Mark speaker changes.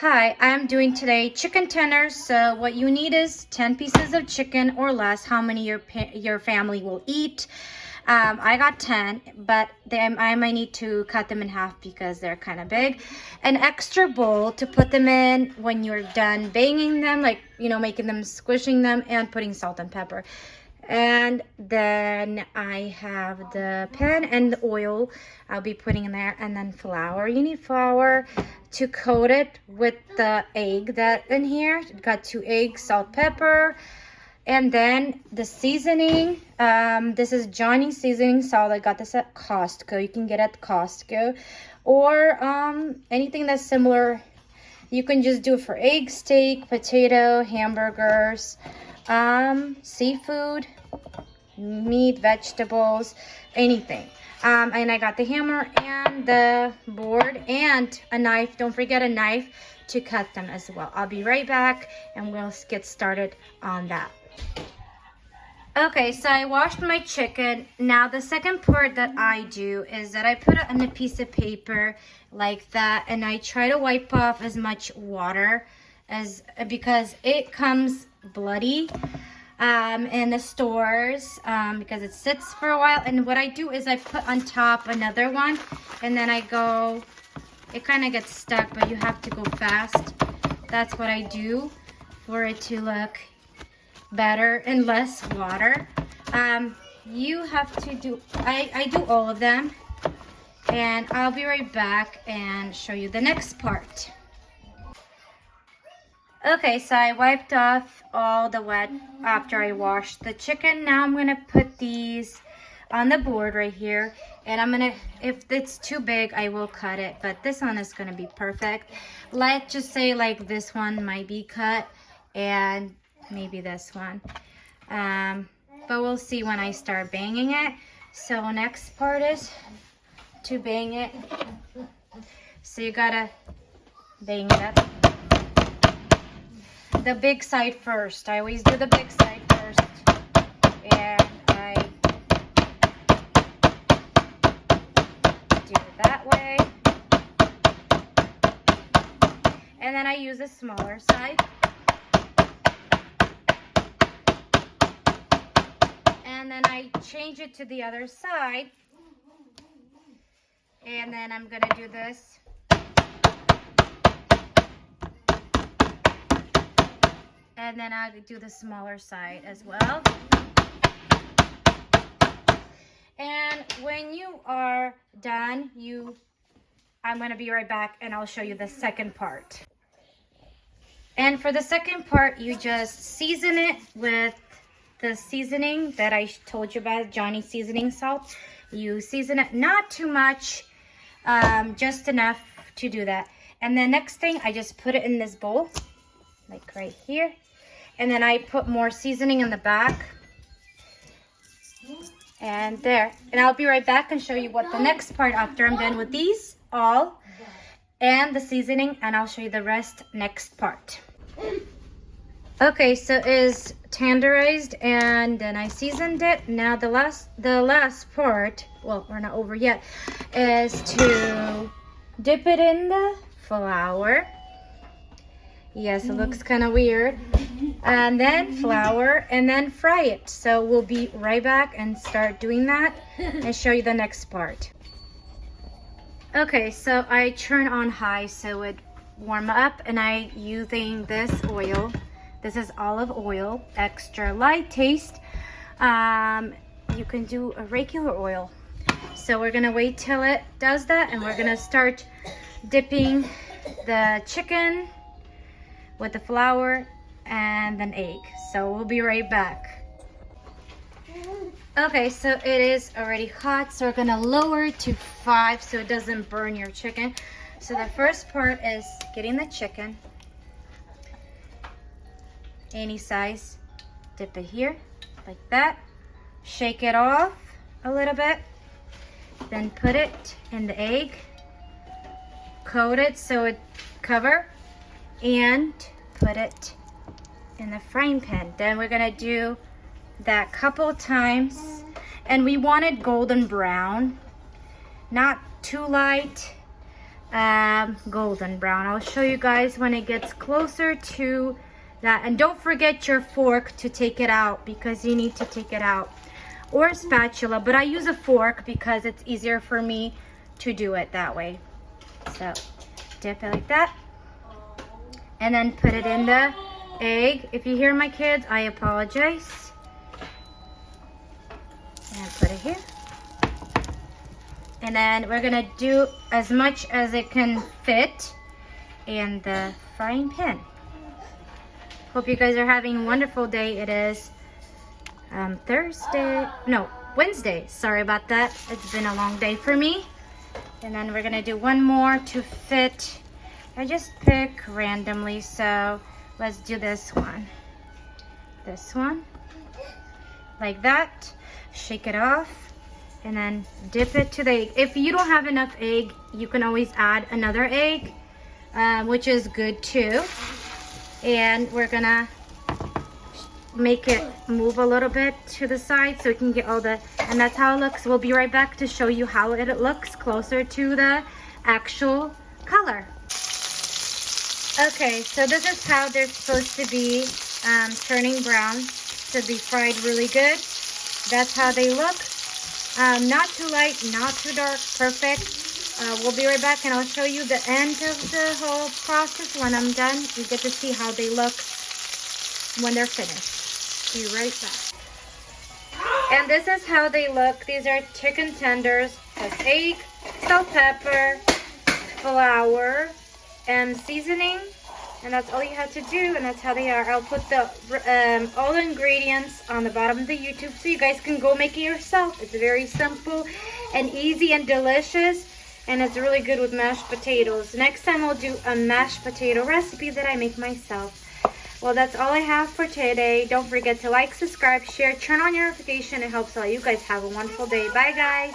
Speaker 1: Hi, I'm doing today chicken tenders. So what you need is 10 pieces of chicken or less, how many your family will eat. I got 10, but I might need to cut them in half because they're kind of big. An extra bowl to put them in when you're done banging them, like, making them, squishing them, and putting salt and pepper. And then I have the pan and the oil I'll be putting in there, and then flour. You need flour to coat it with the egg that in here. Got 2 eggs, salt, pepper, and then the seasoning. This is Johnny's seasoning salt. I got this at Costco. You can get it at Costco, or anything that's similar. You can just do it for egg, steak, potato, hamburgers, seafood, meat, vegetables, anything. And I got the hammer and the board and a knife. Don't forget a knife to cut them as well. I'll be right back and we'll get started on that. Okay, so I washed my chicken. Now the second part that I do is that I put it on a piece of paper like that, and I try to wipe off as much water because it comes bloody in the stores because it sits for a while. And what I do is I put on top another one, and then it kind of gets stuck, but you have to go fast. That's what I do for it to look better and less water. You have to do, I do all of them, and I'll be right back and show you the next part. Okay, so I wiped off all the wet after I washed the chicken. Now I'm gonna put these on the board right here, and if it's too big, I will cut it, but this one is gonna be perfect. Let's just say like this one might be cut, and maybe this one, but we'll see when I start banging it. So next part is to bang it. So you gotta bang it up. The big side first. I always do the big side first, and I do it that way, and then I use the smaller side, and then I change it to the other side, and then I'm gonna do this. And then I'll do the smaller side as well. And when you are done, I'm gonna be right back and I'll show you the second part. And for the second part, you just season it with the seasoning that I told you about, Johnny's seasoning salt. You season it, not too much, just enough to do that. And the next thing, I just put it in this bowl, like right here. And then I put more seasoning in the back. And there. And I'll be right back and show you what the next part after I'm done with these all and the seasoning, and I'll show you the rest next part. Okay, so it is tenderized and then I seasoned it. Now the last part, well, we're not over yet, is to dip it in the flour. Yes, it looks kind of weird. And then flour, and then fry it. So we'll be right back and start doing that and show you the next part. Okay, so I turn on high so it warm up, and I using this oil. This is olive oil, extra light taste. You can do a regular oil. So we're gonna wait till it does that, and we're gonna start dipping the chicken with the flour and then egg. So we'll be right back. Okay, so it is already hot, so we're gonna lower it to 5 so it doesn't burn your chicken. So the first part is getting the chicken, any size, dip it here like that, shake it off a little bit, then put it in the egg, coat it so it cover, and put it in the frying pan. Then we're gonna do that couple times, and we want it golden brown, not too light, golden brown. I'll show you guys when it gets closer to that. And don't forget your fork to take it out, because you need to take it out, or a spatula, but I use a fork because it's easier for me to do it that way. So dip it like that, and then put it in the egg. If you hear my kids, I apologize. And put it here. And then we're gonna do as much as it can fit in the frying pan. Hope you guys are having a wonderful day. It is Wednesday. Sorry about that. It's been a long day for me. And then we're gonna do one more to fit. I just pick randomly, so let's do this one. This one, like that. Shake it off, and then dip it to the egg. If you don't have enough egg, you can always add another egg, which is good too. And we're gonna make it move a little bit to the side so we can get all the, and that's how it looks. We'll be right back to show you how it looks closer to the actual color. Okay, so this is how they're supposed to be, turning brown, to be fried really good. That's how they look. Not too light, not too dark, perfect. We'll be right back, and I'll show you the end of the whole process when I'm done. You get to see how they look when they're finished. Be right back. And this is how they look. These are chicken tenders. Has egg, salt, pepper, flour, and seasoning. And that's all you have to do, and that's how they are. I'll put the all the ingredients on the bottom of the YouTube so you guys can go make it yourself. It's very simple and easy and delicious, and it's really good with mashed potatoes. Next time I'll do a mashed potato recipe that I make myself. Well, that's all I have for today. Don't forget to like, subscribe, share, turn on your notification. It helps all you guys have a wonderful day. Bye, guys.